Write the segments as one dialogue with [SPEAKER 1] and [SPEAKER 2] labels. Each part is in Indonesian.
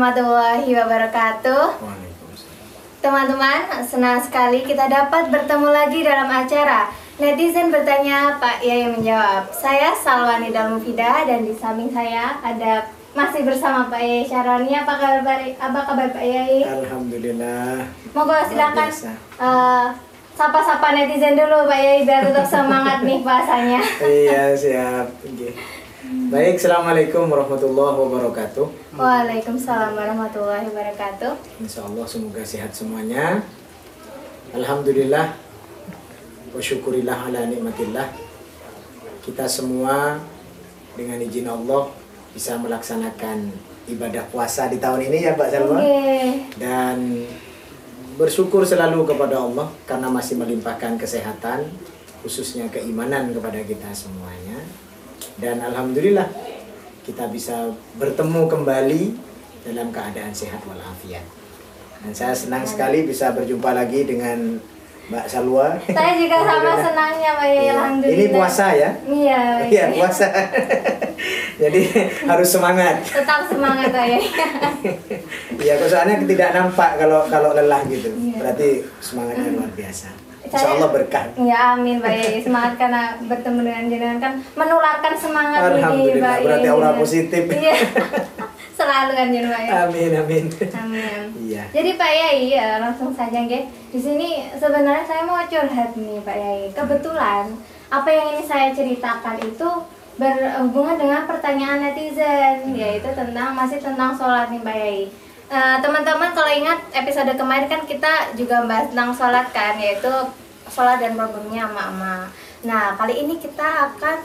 [SPEAKER 1] warahmatullahi wabarakatuh. Teman-teman, senang sekali kita dapat bertemu lagi dalam acara Netizen Bertanya, Pak Yai Menjawab. Saya Salwani Dalmufida dan di samping saya ada masih bersama Pak Yai Syaroni. Apa kabar Pak Yai?
[SPEAKER 2] Alhamdulillah.
[SPEAKER 1] Monggo silakan sapa-sapa netizen dulu Pak Yai biar tetap semangat nih bahasanya.
[SPEAKER 2] Iya, siap. Okay. Baik, assalamualaikum warahmatullahi wabarakatuh.
[SPEAKER 1] Waalaikumsalam warahmatullahi wabarakatuh.
[SPEAKER 2] Insya Allah semoga sehat semuanya. Alhamdulillah wa syukurillah ala nikmatillah. Kita semua dengan izin Allah bisa melaksanakan ibadah puasa di tahun ini ya Mbak Salwa. Dan bersyukur selalu kepada Allah karena masih melimpahkan kesehatan, khususnya keimanan kepada kita semuanya. Dan alhamdulillah kita bisa bertemu kembali dalam keadaan sehat walafiat. Dan saya senang sekali bisa berjumpa lagi dengan Mbak Salwa.
[SPEAKER 1] Saya juga sama senangnya Mbak Yai, alhamdulillah.
[SPEAKER 2] Ini puasa ya?
[SPEAKER 1] Iya.
[SPEAKER 2] Iya, puasa. Jadi harus semangat.
[SPEAKER 1] Tetap semangat Mbak Yai.
[SPEAKER 2] Iya, soalnya tidak nampak kalau lelah gitu. Berarti semangatnya luar biasa. Insya Allah berkah.
[SPEAKER 1] Ya amin Mbak Yai. Semangat karena bertemu dengan jenengan kan menularkan semangat ini Mbak Yai.
[SPEAKER 2] Alhamdulillah, berarti aura positif.
[SPEAKER 1] Iya. Selalu kan jenengan Mbak Yai.
[SPEAKER 2] Amin, amin.
[SPEAKER 1] Amin.
[SPEAKER 2] Iya.
[SPEAKER 1] Jadi Pak Yai ya, langsung saja nggih. Di sini sebenarnya saya mau curhat nih Pak Yai. Kebetulan apa yang ini saya ceritakan itu berhubungan dengan pertanyaan netizen, yaitu masih tentang sholat nih Pak Yai. Teman-teman kalau ingat episode kemarin kan kita juga bahas tentang sholat kan, yaitu sholat dan problemnya emak-emak. Nah kali ini kita akan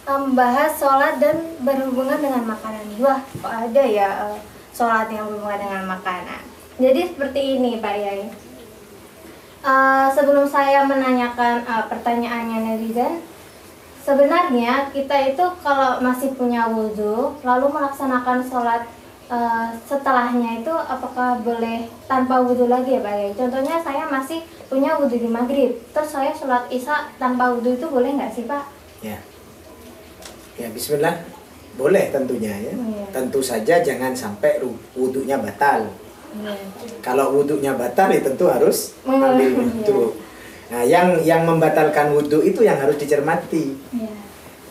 [SPEAKER 1] membahas sholat dan berhubungan dengan makanan. Wah kok ada ya sholat yang berhubungan dengan makanan. Jadi seperti ini Pak Yai. Sebelum saya menanyakan pertanyaannya netizen, sebenarnya kita itu kalau masih punya wudhu lalu melaksanakan sholat setelahnya itu apakah boleh tanpa wudhu lagi ya Pak Yai? Contohnya saya masih punya wudhu di maghrib, terus saya sholat isya tanpa wudhu itu boleh nggak sih Pak?
[SPEAKER 2] Ya, ya Bismillah, boleh tentunya ya. Tentu saja jangan sampai wudhunya batal. Kalau wudhunya batal ya tentu harus ambil wudhu. Nah yang membatalkan wudhu itu yang harus dicermati.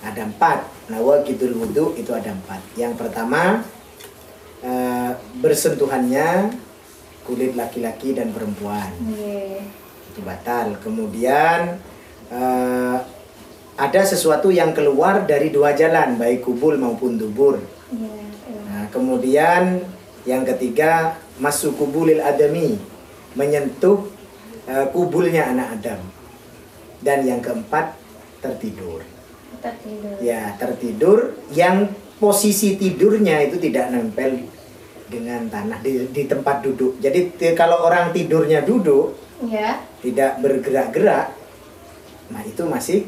[SPEAKER 2] Ada 4. Nah waqidul wudhu itu ada 4. Yang pertama, bersentuhannya kulit laki-laki dan perempuan, itu batal. Kemudian ada sesuatu yang keluar dari 2 jalan, baik kubul maupun dubur. Nah, kemudian yang ketiga, masuk kubulil adami, menyentuh kubulnya anak Adam. Dan yang keempat, tertidur. Ya, tertidur yang posisi tidurnya itu tidak nempel dengan tanah di tempat duduk. Jadi kalau orang tidurnya duduk, tidak bergerak-gerak, nah itu masih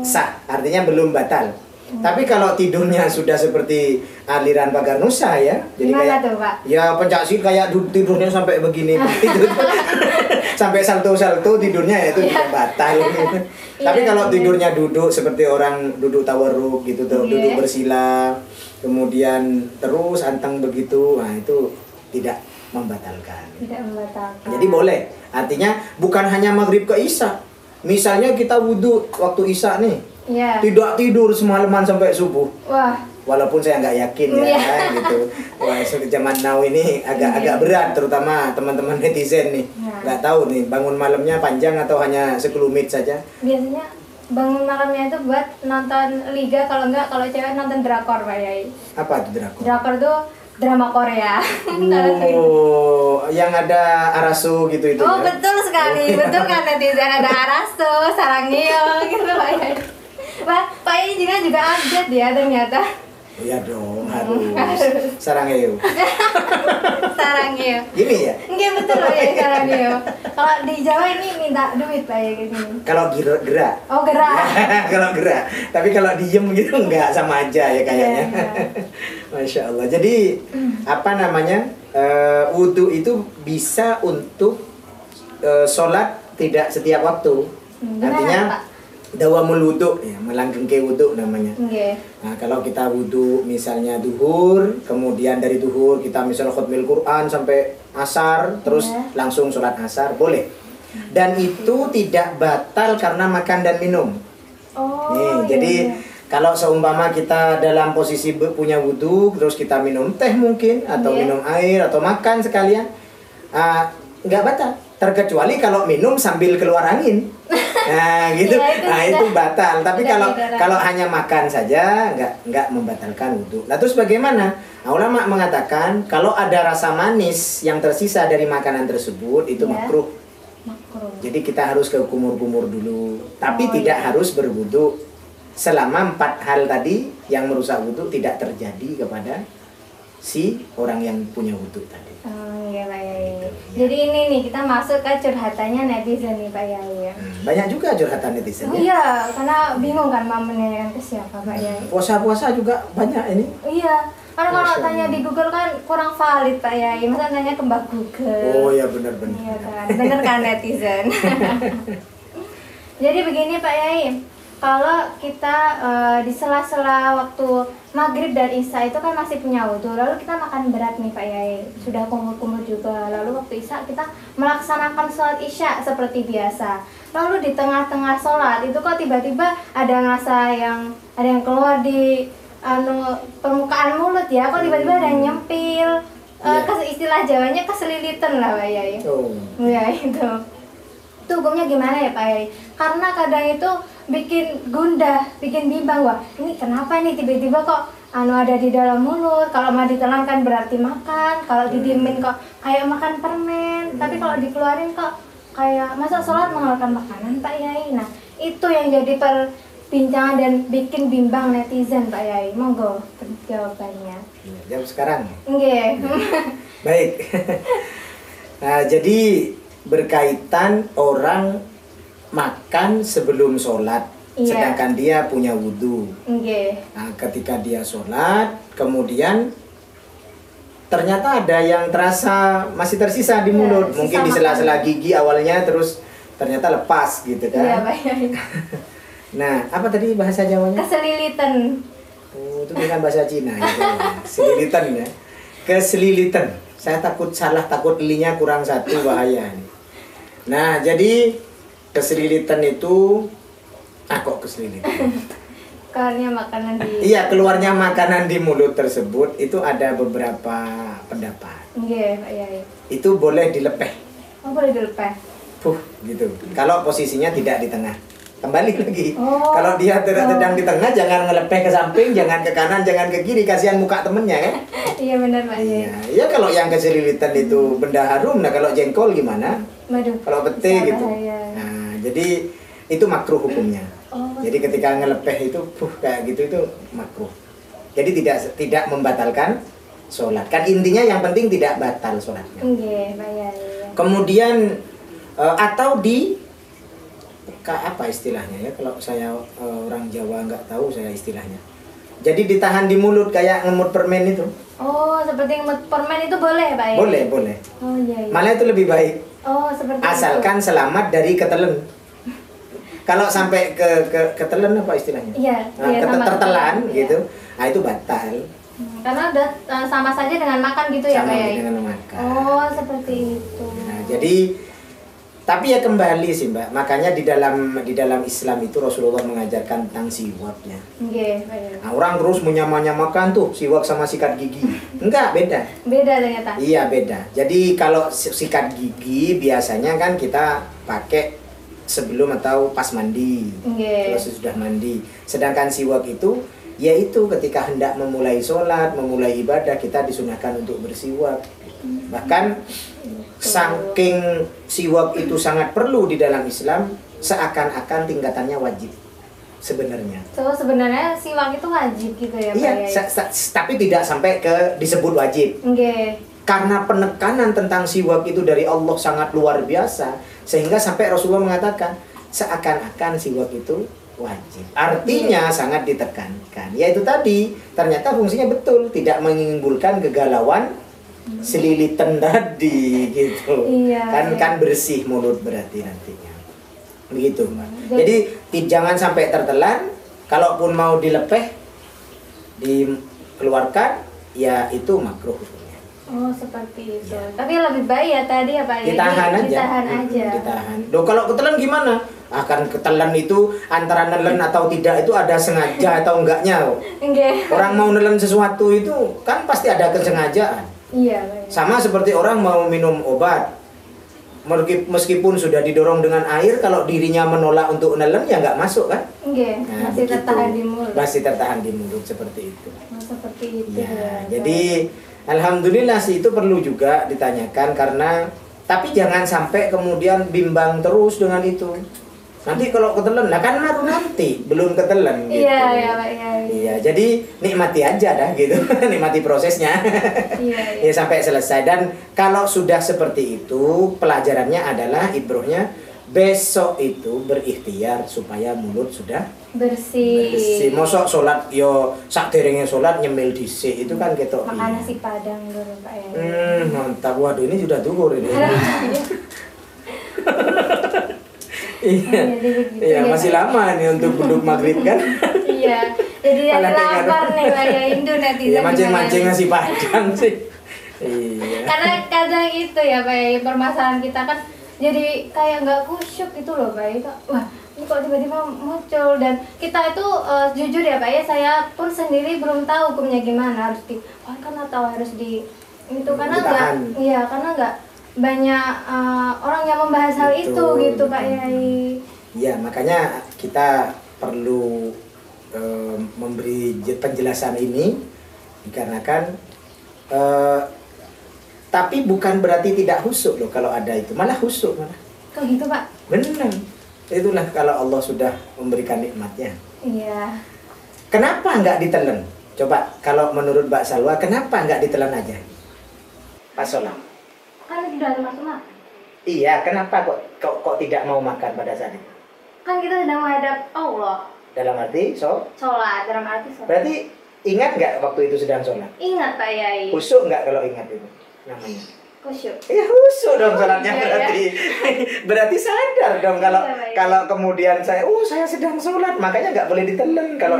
[SPEAKER 2] sah, artinya belum batal. Tapi kalau tidurnya sudah seperti aliran pagar nusa ya, jadi kayak
[SPEAKER 1] tuh, Pak?
[SPEAKER 2] Ya pencaksilat kayak tidurnya sampai begini, sampai salto-salto tidurnya itu tidak batal. Tapi kalau tidurnya duduk seperti orang duduk tawarruk gitu, duduk bersila, kemudian terus anteng begitu, nah itu tidak membatalkan.
[SPEAKER 1] Tidak membatalkan.
[SPEAKER 2] Jadi boleh. Artinya bukan hanya maghrib ke isya. Misalnya kita wudhu waktu isya nih, tidak tidur semalaman sampai subuh. Wah. Walaupun saya nggak yakin ya, gitu. Wah, zaman now ini agak berat, terutama teman-teman netizen nih. Nggak tahu nih bangun malamnya panjang atau hanya sekelumit saja.
[SPEAKER 1] Biasanya bangun malamnya itu buat nonton liga, kalau cewek nonton drakor Pak Yai.
[SPEAKER 2] Apa itu drakor?
[SPEAKER 1] Drakor tuh drama Korea.
[SPEAKER 2] Oh, yang ada Arasu gitu itu.
[SPEAKER 1] Oh,
[SPEAKER 2] ya?
[SPEAKER 1] Betul sekali. Betul kan netizen, ada Arasu, Sarangyo gitu Pak Yai. Pak Yai juga update ya ternyata.
[SPEAKER 2] Iya dong, harus. Sarangyo.
[SPEAKER 1] Sarangyo.
[SPEAKER 2] Gini ya?
[SPEAKER 1] Iya betul Pak Yai, Sarangyo. Kalau di Jawa ini minta duit Pak Yai gitu.
[SPEAKER 2] Kalau gerak.
[SPEAKER 1] Oh, gerak.
[SPEAKER 2] Kalau gerak. Tapi kalau diem gitu enggak, sama aja ya kayaknya. Masya Allah. Jadi apa namanya, wudhu itu bisa untuk sholat tidak setiap waktu. Artinya dawamul wudu ya, melanggengke wudu namanya. Nah, kalau kita wudu misalnya duhur, kemudian dari duhur kita misalnya khutmil Quran sampai asar, terus langsung sholat asar, boleh. Dan itu tidak batal karena makan dan minum. Jadi kalau seumpama kita dalam posisi punya wudu, terus kita minum teh mungkin, atau minum air, atau makan sekalian, nggak batal. Terkecuali kalau minum sambil keluar angin. Nah gitu, itu batal. Tapi kalau hanya makan saja nggak membatalkan wudu. Nah terus bagaimana? Nah, ulama mengatakan kalau ada rasa manis yang tersisa dari makanan tersebut itu makruh. Jadi kita harus ke kumur-kumur dulu. Tapi tidak harus berwudu selama 4 hal tadi yang merusak wudu tidak terjadi kepada si orang yang punya wudu tadi.
[SPEAKER 1] Iya Pak Yai. Jadi ini nih kita masuk ke curhatannya netizen nih Pak Yai.
[SPEAKER 2] Banyak juga curhatan netizen.
[SPEAKER 1] Iya, karena bingung kan mau menanyakan ke siapa Pak Yai.
[SPEAKER 2] Puasa-puasa juga banyak ini.
[SPEAKER 1] Iya, karena kalau tanya di Google kan kurang valid Pak Yai. Masa nanya ke Mbak Google.
[SPEAKER 2] Oh ya benar-benar.
[SPEAKER 1] Iya kan, benar kan netizen. Jadi begini Pak Yai. Kalau kita di sela-sela waktu maghrib dan isya itu kan masih punya wudu, lalu kita makan berat nih Pak Yai, sudah kumur-kumur juga, lalu waktu isya kita melaksanakan sholat isya seperti biasa, lalu di tengah-tengah sholat itu kok tiba-tiba ada yang keluar di permukaan mulut ya, kok tiba-tiba ada yang nyempil, istilah Jawanya keselilitan lah Pak Yai. Ya itu hukumnya gimana ya Pak Yai? Karena kadang itu bikin gundah, bikin bimbang, wah ini kenapa nih tiba-tiba kok ada di dalam mulut, kalau mau ditelan kan berarti makan, kalau didiemin kok kayak makan permen, tapi kalau dikeluarin kok kayak masa sholat mengeluarkan makanan Pak Yai. Nah itu yang jadi perbincangan dan bikin bimbang netizen Pak Yai. Monggo jawabannya.
[SPEAKER 2] Jawab sekarang.
[SPEAKER 1] Nggih.
[SPEAKER 2] Baik. Nah, jadi berkaitan orang makan sebelum sholat, sedangkan dia punya wudu. Nah, ketika dia sholat, kemudian ternyata ada yang terasa masih tersisa di mulut, mungkin di sela-sela gigi awalnya, terus ternyata lepas gitu kan.
[SPEAKER 1] Iya Pak Yai.
[SPEAKER 2] Nah, apa tadi bahasa Jawanya?
[SPEAKER 1] Keselilitan.
[SPEAKER 2] Oh, itu bukan bahasa Cina gitu. Selilitan ya. Keselilitan. Saya takut salah, takut linya kurang satu, bahaya nih. Nah, jadi keselilitan itu kok keselilitan?
[SPEAKER 1] Keluarnya makanan di
[SPEAKER 2] keluarnya makanan di mulut tersebut itu ada beberapa pendapat.
[SPEAKER 1] Pak Yai.
[SPEAKER 2] Itu boleh dilepeh.
[SPEAKER 1] Oh, boleh dilepeh.
[SPEAKER 2] Gitu. Kalau posisinya tidak di tengah. Kembali lagi. Kalau dia sedang di tengah, jangan ngelepeh ke samping, jangan ke kanan, jangan ke kiri, kasihan muka temennya kan?
[SPEAKER 1] Iya benar Pak Yai.
[SPEAKER 2] Iya, kalau yang keselilitan itu benda harum, nah kalau jengkol gimana? Kalau pete gitu. Nah, jadi itu makruh hukumnya. Jadi ketika ngelepeh itu kayak gitu itu makruh. Jadi tidak membatalkan sholat. Kan intinya yang penting tidak batal sholatnya. Kemudian atau apa istilahnya ya, kalau saya orang Jawa nggak tahu saya istilahnya. Jadi ditahan di mulut kayak ngemut permen itu.
[SPEAKER 1] Oh, seperti ngemut permen itu boleh Pak ya?
[SPEAKER 2] Boleh.
[SPEAKER 1] Oh iya.
[SPEAKER 2] Malah itu lebih baik.
[SPEAKER 1] Oh, seperti
[SPEAKER 2] asalkan itu. Selamat dari ketelen. Kalau sampai ke ketelen apa istilahnya?
[SPEAKER 1] Iya,
[SPEAKER 2] tertelan gitu. Nah, itu batal.
[SPEAKER 1] Karena udah sama saja dengan makan gitu ya Pak ya?
[SPEAKER 2] Sama dengan makan.
[SPEAKER 1] Oh, seperti itu.
[SPEAKER 2] Nah, jadi tapi ya kembali sih Mbak, makanya di dalam Islam itu Rasulullah mengajarkan tentang siwaknya. Nah, orang terus menyamakan tuh siwak sama sikat gigi. Enggak, beda.
[SPEAKER 1] Beda ternyata.
[SPEAKER 2] Iya, beda. Jadi kalau sikat gigi biasanya kan kita pakai sebelum atau pas mandi. Kalau sudah mandi. Sedangkan siwak itu yaitu ketika hendak memulai sholat, memulai ibadah, kita disunahkan untuk bersiwak. Bahkan saking siwak itu sangat perlu di dalam Islam, seakan-akan tingkatannya wajib sebenarnya.
[SPEAKER 1] So sebenarnya siwak itu wajib gitu ya Pak?
[SPEAKER 2] Iya, tapi tidak sampai disebut wajib. Karena penekanan tentang siwak itu dari Allah sangat luar biasa, sehingga sampai Rasulullah mengatakan seakan-akan siwak itu wajib. Artinya sangat ditekankan. Yaitu tadi ternyata fungsinya betul, tidak menimbulkan kegalauan selilitan tadi gitu. Kan bersih mulut berarti nantinya. begitu Mbak. Jadi jangan sampai tertelan. Kalaupun mau dilepeh, dikeluarkan, ya itu makruh hukumnya.
[SPEAKER 1] Oh seperti itu. Ya. Tapi lebih baik ya tadi ya Pak.
[SPEAKER 2] Ditahan aja.
[SPEAKER 1] Ditahan aja.
[SPEAKER 2] Ditahan. Loh, kalau ketelan gimana? Akan ketelan itu antara nelen atau tidak itu ada sengaja atau enggaknya.
[SPEAKER 1] Okay.
[SPEAKER 2] Orang mau nelen sesuatu itu kan pasti ada kesengajaan.
[SPEAKER 1] Iya.
[SPEAKER 2] Sama seperti orang mau minum obat. Meskipun sudah didorong dengan air, kalau dirinya menolak untuk nelen ya nggak masuk kan?
[SPEAKER 1] Nah, masih begitu. Tertahan di mulut.
[SPEAKER 2] Masih tertahan di mulut seperti itu.
[SPEAKER 1] Oh, seperti itu.
[SPEAKER 2] Ya, jadi alhamdulillah sih itu perlu juga ditanyakan karena tapi jangan sampai kemudian bimbang terus dengan itu. Nanti kalau ketelan, nah kan baru nanti belum ketelan gitu.
[SPEAKER 1] Iya, iya, Pak. Iya,
[SPEAKER 2] iya, jadi nikmati aja dah gitu. Nikmati prosesnya.
[SPEAKER 1] Iya, iya.
[SPEAKER 2] Ya sampai selesai. Dan kalau sudah seperti itu, pelajarannya adalah ibrohnya besok itu berikhtiar supaya mulut sudah bersih. Mosok sholat yo sak derenge sholat nyemil dhisik itu kan ketok.
[SPEAKER 1] Makan nasi padang dulu Pak ya.
[SPEAKER 2] Mantap. Waduh, ini sudah duhur ini. Iya, masih lama nih untuk duduk maghrib kan?
[SPEAKER 1] Iya, jadi yang lapar nih Pak ya, Indo netizen.
[SPEAKER 2] Iya, mancing-mancing nasi padang sih. Iya.
[SPEAKER 1] Karena kadang itu ya Pak ya, permasalahan kita kan jadi kayak nggak kusyuk gitu loh Pak ya. Wah, ini kok tiba-tiba muncul dan kita itu jujur ya Pak ya, saya pun sendiri belum tahu hukumnya gimana, harus dipakai atau harus di itu karena nggak, iya karena nggak banyak orang yang membahas hal itu gitu Pak Yai.
[SPEAKER 2] Iya, makanya kita perlu memberi penjelasan ini dikarenakan tapi bukan berarti tidak khusyuk loh kalau ada itu, malah khusyuk malah.
[SPEAKER 1] Kok gitu Pak?
[SPEAKER 2] Benar. Itulah kalau Allah sudah memberikan nikmatnya.
[SPEAKER 1] Iya.
[SPEAKER 2] Kenapa nggak ditelan? Coba kalau menurut Mbak Salwa, kenapa nggak ditelan aja pas sholat?
[SPEAKER 1] Kan sudah masuk makan.
[SPEAKER 2] Iya, kenapa kok tidak mau makan pada saat itu?
[SPEAKER 1] Kan kita sedang menghadap Allah.
[SPEAKER 2] Dalam arti
[SPEAKER 1] sholat, dalam arti sholat.
[SPEAKER 2] Berarti ingat nggak waktu itu sedang sholat?
[SPEAKER 1] Ingat Pak Yai.
[SPEAKER 2] Khusyuk nggak kalau ingat itu namanya?
[SPEAKER 1] Khusyuk.
[SPEAKER 2] Iya khusyuk dong sholatnya berarti. Berarti sadar dong kalau kemudian saya sedang sholat, makanya nggak boleh ditelan. Kalau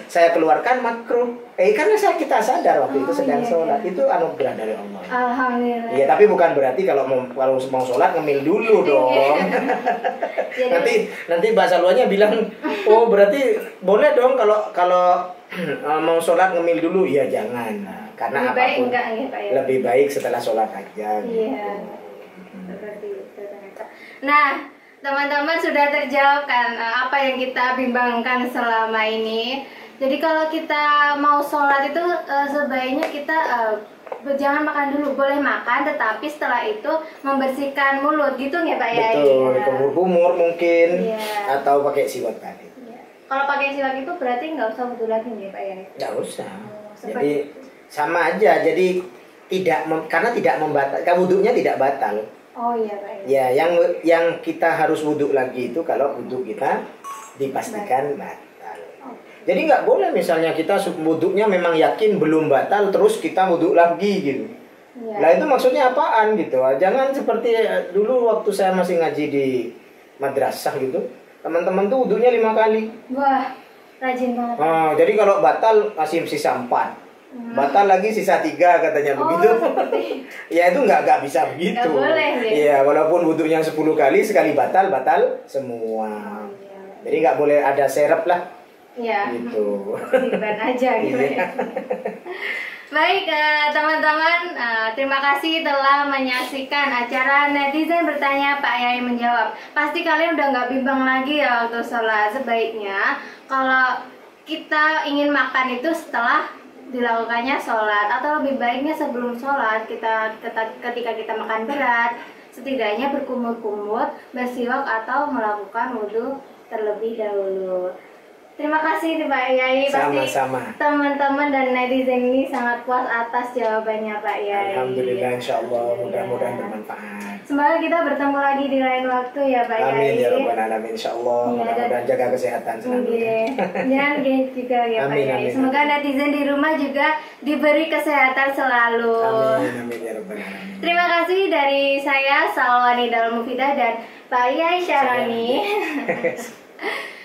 [SPEAKER 2] saya keluarkan makruh. Karena kita sadar waktu itu sedang sholat. Itu anugerah dari Allah.
[SPEAKER 1] Alhamdulillah.
[SPEAKER 2] Iya, tapi bukan berarti kalau mau sholat ngemil dulu dong. nanti bahasa luarnya bilang, oh berarti boleh dong kalau mau sholat ngemil dulu. Ya jangan. Karena apapun lebih baik setelah sholat aja.
[SPEAKER 1] Iya, seperti itu ternyata. Nah, teman-teman sudah terjawabkan apa yang kita bimbangkan selama ini. Jadi kalau kita mau sholat itu sebaiknya kita jangan makan dulu, boleh makan, tetapi setelah itu membersihkan mulut gitu nggak Pak Yai?
[SPEAKER 2] Betul, kumur-kumur mungkin, atau pakai siwak tadi.
[SPEAKER 1] Kalau pakai siwak itu berarti nggak usah wudhu lagi nih Pak Yai?
[SPEAKER 2] Nggak usah. Jadi sama aja, jadi karena tidak membatalkan, wudhunya tidak batal.
[SPEAKER 1] Oh iya Pak.
[SPEAKER 2] Ya, yang kita harus wudhu lagi itu kalau wudhu kita dipastikan batal. Jadi nggak boleh misalnya kita wudhunya memang yakin belum batal terus kita wudhu lagi gitu. Ya. Lah itu maksudnya apaan gitu? Jangan seperti dulu waktu saya masih ngaji di madrasah gitu, teman-teman tuh wudhunya 5 kali.
[SPEAKER 1] Wah, rajin banget.
[SPEAKER 2] Jadi kalau batal masih sisa 4. Batal lagi sisa 3 katanya begitu. Ya itu nggak bisa begitu.
[SPEAKER 1] Nggak boleh ya.
[SPEAKER 2] Iya, walaupun wudhunya 10 kali, sekali batal semua. Jadi nggak boleh ada serep lah.
[SPEAKER 1] Iya.
[SPEAKER 2] Gitu.
[SPEAKER 1] Simpan aja gitu. Baik teman-teman, terima kasih telah menyaksikan acara Netizen Bertanya Pak Yai Menjawab. Pasti kalian udah nggak bimbang lagi ya waktu sholat. Sebaiknya kalau kita ingin makan itu setelah dilakukannya sholat, atau lebih baiknya sebelum sholat ketika kita makan berat, setidaknya berkumur-kumur, bersiwak atau melakukan wudhu terlebih dahulu. Terima kasih nih Pak Yai.
[SPEAKER 2] Sama-sama.
[SPEAKER 1] Pasti teman-teman dan netizen ini sangat puas atas jawabannya Pak Yai.
[SPEAKER 2] Alhamdulillah, insya Allah mudah-mudahan bermanfaat.
[SPEAKER 1] Semoga kita bertemu lagi di lain waktu ya Pak Yai.
[SPEAKER 2] Amin ya rabbal alamin, insya Allah. Mudah-mudahan jaga kesehatan selalu.
[SPEAKER 1] Jangan juga ya Pak
[SPEAKER 2] Amin,
[SPEAKER 1] Yai.
[SPEAKER 2] amin.
[SPEAKER 1] Semoga netizen di rumah juga diberi kesehatan selalu.
[SPEAKER 2] Amin ya rabbal alamin.
[SPEAKER 1] Terima kasih dari saya Salwani Dalal Mufidah dan Pak Yai Syaroni.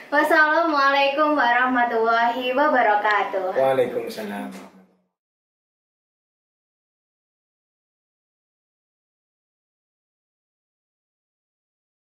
[SPEAKER 1] Wassalamualaikum warahmatullahi wabarakatuh.
[SPEAKER 2] Waalaikumsalam.